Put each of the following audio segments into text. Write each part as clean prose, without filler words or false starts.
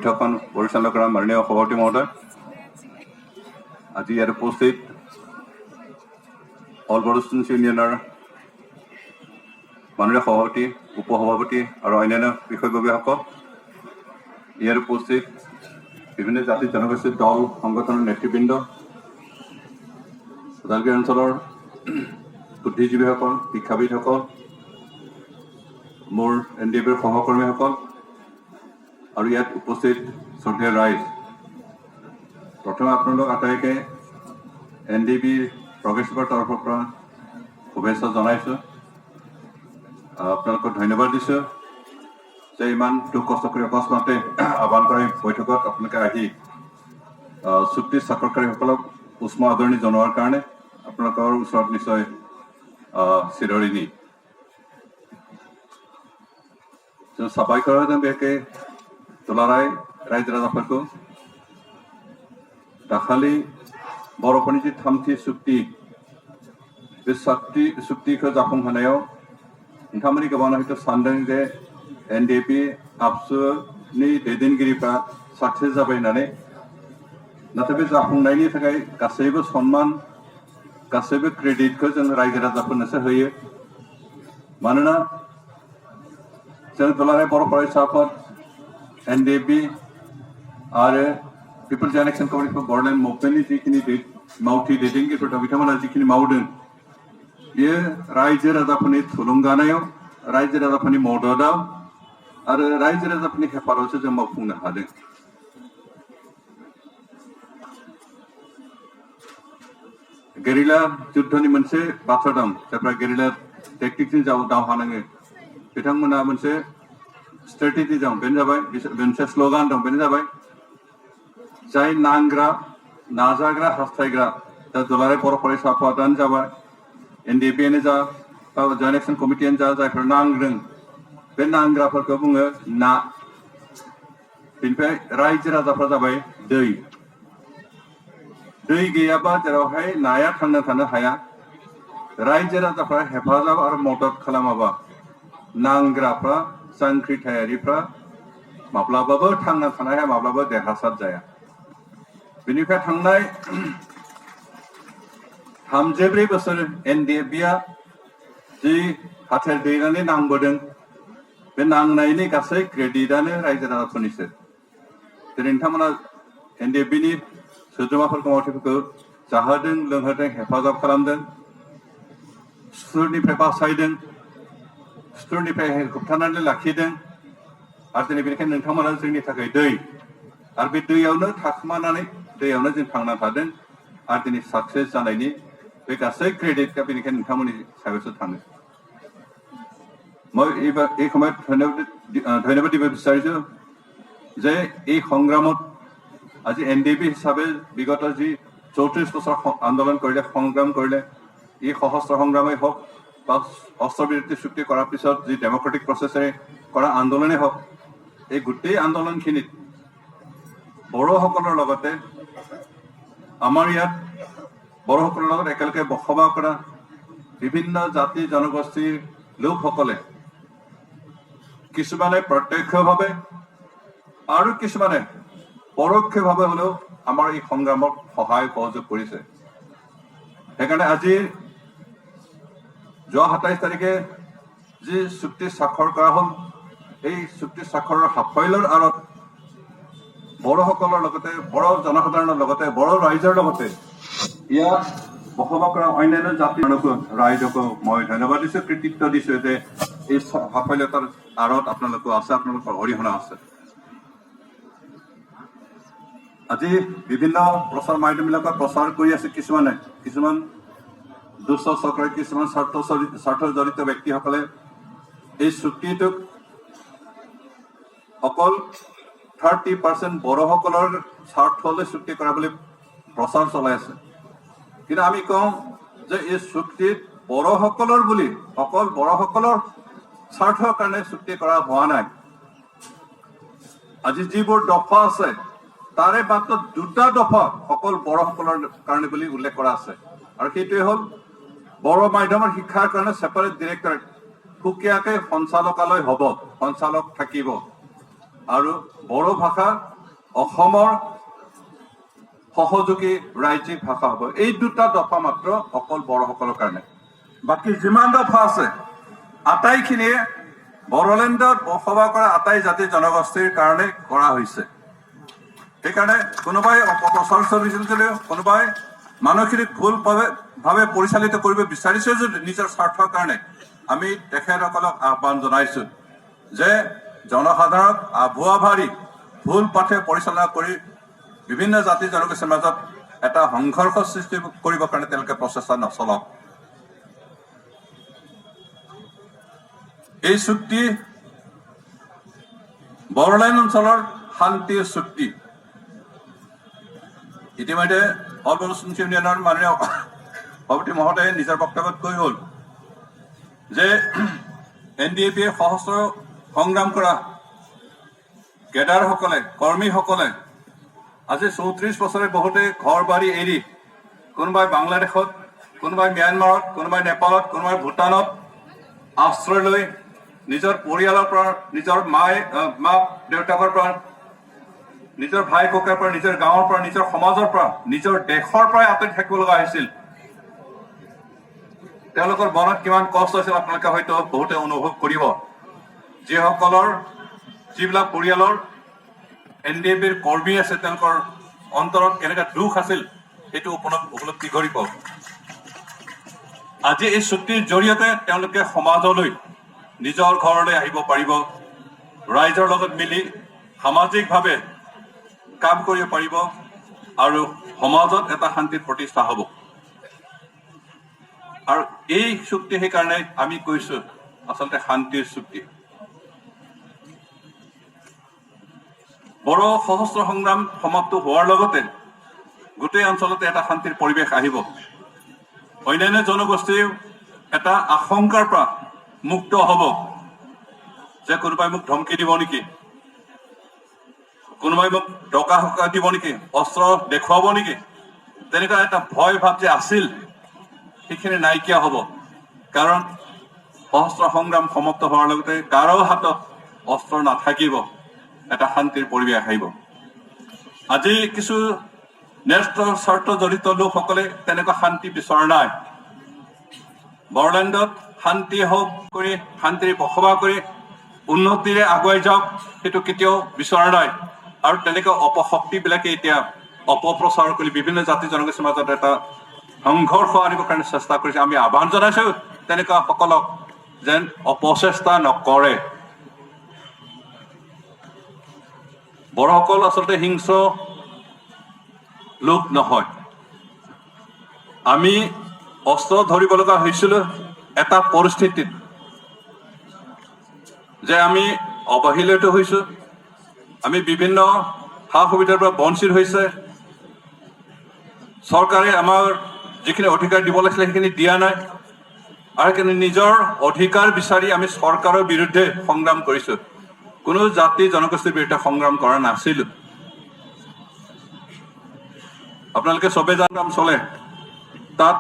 বৈঠকখন পৰিচালনা কৰা মাননীয় সভাপতি মহোদয়, আজি ইয়াত উপস্থিত অল বড়ো ষ্টুডেণ্টছ ইউনিয়নৰ মাননীয় সভাপতি, উপসভাপতি আৰু অন্যান্য বিষয়ববীয়াসকল, ইয়াত উপস্থিত বিভিন্ন জাতি জনগোষ্ঠীৰ দল সংগঠনৰ নেতৃবৃন্দ, ওদালগুৰি অঞ্চলৰ বুদ্ধিজীৱীসকল, শিক্ষাবিদসকল, মোৰ NDABৰ সহকৰ্মীসকল আৰু ইয়াত উপস্থিত শ্ৰদ্ধেয় ৰাইজ, প্ৰথমে আপোনালোক আটাইকে NDAB প্ৰগ্ৰেছিভৰ তৰফৰ পৰা শুভেচ্ছা জনাইছোঁ। আপোনালোকক ধন্যবাদ দিছোঁ যে ইমান দুখ কষ্ট কৰি অকস্মাতে আহ্বান কৰা বৈঠকত আপোনালোকে আহি চুক্তি স্বাক্ষৰকাৰীসকলক উষ্ম আদৰণি জনোৱাৰ কাৰণে আপোনালোকৰ ওচৰত নিশ্চয় চিৰঋণী। साबायखर होदों बेखे दुलाराय रायजो राजाफोरखौ दाखालि बर'फोरनि जि थामथि सुक्ति बे सुक्तिखौ जाफुंहोनायाव नोंथांमोननि गोबाङानो हयथ' सानदों जे NDAB आबसुनि दैदेनगिरिफ्रा साक्सेस जाबाय होननानै, नाथाय बे जाफुंनायनि थाखाय गासैबो सन्मान गासैबो क्रेडिटखौ जों रायजो राजाफोरनोसो होयो। मानोना जों दुलाराय बर' फरायसा आफाद NDAB आरो पिपल्स एक्शन कमिटि फर बर'लेण्ड मुभमेन्टनि जिखिनि मावथि दैदेनगिरिफोर दं, बिथांमोना जिखिनि मावदों बेयो रायजो राजाफोरनि थुलुंगानायाव, रायजो राजाफोरनि मददआव आरो रायजो राजाफोरनि हेफाजाबावसो जों मावफुंनो हादों। गेरिला जुद्धनि मोनसे बाथ्रा दं, जायफ्रा गेरिला टेक्टिक्सनि दावहा नाङो बिथांमोना मोनसे स्ट्रेटेजि दं, बेनो जाबाय मोनसे स्ल'गान दं, बेनो जाबाय जाय नांग्रा, नाजाग्रा, हास्थायग्रा, दा दुलाराय बर' फरायसा आफादानो जाबाय, NDABआनो जा, जयेन्ट एक्शन कमिटियानो जा, जायफोर नांदों बे नांग्राफोरखौ बुङो ना। बेनिफ्राय रायजो राजाफ्रा जाबाय दै। दै गैयाबा जेरावहाय नाया थांना थानो हाया, रायजो राजाफ्रा हेफाजाब आरो मदद खालामाबा नांग्राफ्रा, जांख्रिथायारिफ्रा माब्लाबाबो थांना थानो हाया, माब्लाबाबो देरहासार जाया। बेनिफ्राय थांनाय 34 बोसोर NDABआ जि हाथियार दैनानै नांबोदों, बे नांनायनि गासै क्रेडिटआनो रायजो राजाफोरनिसो। दिनै नोंथांमोना NDABनि सोद्रोमाफोरखौ, मावथिफोरखौ जाहोदों, लोंहोदों, हेफाजाब खालामदों, सुथुरनिफ्राय बासायदों, सुथुरनिफ्राय होबथानानै लाखिदों, आरो दिनै बेनिखायनो नोंथांमोना जोंनि थाखाय दै, आरो बे दैयावनो थाखोमानानै दैयावनो जों थांना थादों, आरो दिनै साक्सेस जानायनि बे गासै क्रेडिटआ बेनिखायनो नोंथांमोननि सायावसो थाङो। মই এই সময়ত ধন্যবাদ দিব বিচাৰিছোঁ যে এই সংগ্ৰামত আজি NDAB হিচাপে বিগত যি 34 বছৰ আন্দোলন কৰিলে, সংগ্ৰাম কৰিলে, এই সশস্ত্ৰ সংগ্ৰামেই হওক বা অস্ত্ৰবিৰতি চুক্তি কৰাৰ পিছত যি ডেমক্ৰেটিক প্ৰচেছেৰে কৰা আন্দোলনেই হওক, এই গোটেই আন্দোলনখিনিত বড়োসকলৰ লগতে আমাৰ ইয়াত বড়োসকলৰ লগত একেলগে বসবাস কৰা বিভিন্ন জাতি জনগোষ্ঠীৰ লোকসকলে কিছুমানে প্ৰত্যক্ষভাৱে আৰু কিছুমানে পৰোক্ষভাৱে হ'লেও আমাৰ এই সংগ্ৰামত সহায় সহযোগ কৰিছে। সেইকাৰণে আজি যোৱা 27 তাৰিখে যি চুক্তি স্বাক্ষৰ কৰা হ'ল, এই চুক্তি স্বাক্ষৰৰ সাফল্যৰ আঁৰত বড়োসকলৰ লগতে, বড়ো জনসাধাৰণৰ লগতে, বড়ো ৰাইজৰ লগতে ইয়াত বসবাস কৰা অন্যান্য জাতিৰ ৰাইজকো মই ধন্যবাদ দিছোঁ, কৃতিত্ব দিছোঁ যে এই সাফল্যতাৰ আঁৰত আপোনালোকো আছে, আপোনালোকৰ অৰিহণা আছে। আজি বিভিন্ন প্ৰচাৰ মাধ্যমবিলাকত প্ৰচাৰ কৰি আছে কিছুমান দুষ্ট চক্ৰ, কিছুমান স্বাৰ্থ জড়িত ব্যক্তিসকলে এই চুক্তিটোক অকল 30% বড়োসকলৰ স্বাৰ্থলৈ চুক্তি কৰা বুলি প্ৰচাৰ চলাই আছে। কিন্তু আমি কওঁ যে এই চুক্তিত বড়োসকলৰ বুলি, অকল বড়োসকলৰ স্বাৰ্থৰ কাৰণে চুক্তি কৰা হোৱা নাই। আজি যিবোৰ দফা আছে তাৰে মাত্ৰ 2টা দফা অকল বড়োসকলৰ কাৰণে বুলি উল্লেখ কৰা আছে, আৰু সেইটোৱে হ'ল বড়ো মাধ্যমৰ শিক্ষাৰ কাৰণে ছেপাৰেট ডিৰেক্টৰেট, সুকীয়াকৈ সঞ্চালকালয় হ'ব, সঞ্চালক থাকিব, আৰু বড়ো ভাষা অসমৰ সহযোগী ৰাজ্যিক ভাষা হ'ব। এই দুটা দফা মাত্ৰ অকল বড়োসকলৰ কাৰণে। বাকী যিমান দফা আছে আটাইখিনিয়ে বড়োলেণ্ডত বসবাস কৰা আটাই জাতি জনগোষ্ঠীৰ কাৰণে কৰা হৈছে। সেইকাৰণে কোনোবাই অপপ্ৰচাৰ চলিছিল যদিও কোনোবাই মানুহখিনিক ভুলভাৱে পৰিচালিত কৰিব বিচাৰিছে যদি নিজৰ স্বাৰ্থৰ কাৰণে আমি তেখেতসকলক আহ্বান জনাইছো যে জনসাধাৰণক আভুৱা ভাৰি ভুল পথে পৰিচালনা কৰি বিভিন্ন জাতি জনগোষ্ঠীৰ মাজত এটা সংঘৰ্ষ সৃষ্টি কৰিবৰ কাৰণে তেওঁলোকে প্ৰচেষ্টা নচলাওক। এই চুক্তি বড়োলেণ্ড অঞ্চলৰ শান্তিৰ চুক্তি। ইতিমধ্যে অল বড়ো মুছলিম ইউনিয়নৰ মাননীয় সভাপতি মহোদয়ে নিজৰ বক্তব্যত কৈ হ'ল যে NDAP সহস্ৰ সংগ্ৰাম কৰা কেডাৰসকলে কৰ্মীসকলে আজি 34 বছৰে বহুতে ঘৰ বাৰী এৰি কোনোবাই বাংলাদেশত, কোনোবাই ম্যানমাৰত, কোনোবাই নেপালত, কোনোবাই ভূটানত আশ্ৰয় লৈ নিজৰ পৰিয়ালৰ পৰা, নিজৰ মাক দেউতাকৰ পৰা, নিজৰ ভাই ককাৰ পৰা, নিজৰ গাঁৱৰ পৰা, নিজৰ সমাজৰ পৰা, নিজৰ দেশৰ পৰাই আঁতৰি থাকিব লগা হৈছিল। তেওঁলোকৰ মনত কিমান কষ্ট হৈছিল আপোনালোকে হয়তো বহুতে অনুভৱ কৰিব। যিবিলাক পৰিয়ালৰ NDAPৰ কৰ্মী আছে তেওঁলোকৰ অন্তৰত কেনেকুৱা দুখ আছিল সেইটো উপলব্ধি কৰিব। আজি এই চুক্তিৰ জৰিয়তে তেওঁলোকে সমাজলৈ নিজৰ ঘৰলৈ আহিব পাৰিব, ৰাইজৰ লগত মিলি সামাজিকভাৱে কাম কৰিব পাৰিব আৰু সমাজত এটা শান্তিৰ প্ৰতিষ্ঠা হ'ব। আৰু এই চুক্তি সেইকাৰণে আমি কৈছো আচলতে শান্তিৰ চুক্তি। বড়ো সশস্ত্ৰ সংগ্ৰাম সমাপ্ত হোৱাৰ লগতে গোটেই অঞ্চলতে এটা শান্তিৰ পৰিৱেশ আহিব। অন্যান্য জনগোষ্ঠীও এটা আশংকাৰ পৰা মুক্ত হ'ব যে কোনোবাই মোক ধমকি দিব নেকি, কোনোবাই মোক ডকা হকা দিব নেকি, অস্ত্ৰ দেখুৱাব নেকি, তেনেকুৱা এটা ভয় ভাৱ যে আছিল সেইখিনি নাইকিয়া হ'ব। কাৰণ সশস্ত্ৰ সংগ্ৰাম সমাপ্ত হোৱাৰ লগতে কাৰো হাতত অস্ত্ৰ নাথাকিব, এটা শান্তিৰ পৰিৱেশ আহিব। আজি কিছু ন্যস্ত স্বাৰ্থ জড়িত লোকসকলে তেনেকুৱা শান্তি বিচৰা নাই। বড়োলেণ্ডত শান্তি হওক কৰি শান্তিৰে বসবাস কৰি উন্নতিৰে আগুৱাই যাওক সেইটো কেতিয়াও বিচৰা নাই। আৰু তেনেকুৱা অপশক্তিবিলাকে এতিয়া অপপ্ৰচাৰ কৰি বিভিন্ন জাতি জনগোষ্ঠীৰ মাজত এটা সংঘৰ্ষ আনিবৰ কাৰণে চেষ্টা কৰিছে। আমি আহ্বান জনাইছো তেনেকুৱা সকলক যেন অপচেষ্টা নকৰে। বড়োসকল আচলতে হিংস্ৰ লোক নহয়। আমি অস্ত্ৰ ধৰিব লগা হৈছিল এটা পৰিস্থিতিত যে আমি অৱহেলিত হৈছো, আমি বিভিন্ন সা সুবিধাৰ পৰা বঞ্চিত হৈছে, চৰকাৰে আমাৰ যিখিনি অধিকাৰ দিব লাগিছিলে সেইখিনি দিয়া নাই, আৰু কিন্তু নিজৰ অধিকাৰ বিচাৰি আমি চৰকাৰৰ বিৰুদ্ধে সংগ্ৰাম কৰিছো। কোনো জাতি জনগোষ্ঠীৰ বিৰুদ্ধে সংগ্ৰাম কৰা নাছিলো। আপোনালোকে চবে সংগ্ৰাম চলে, তাত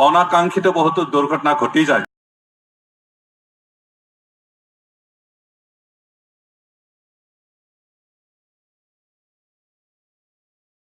অনাকাংক্ষিত বহুতো দুৰ্ঘটনা ঘটি যায়।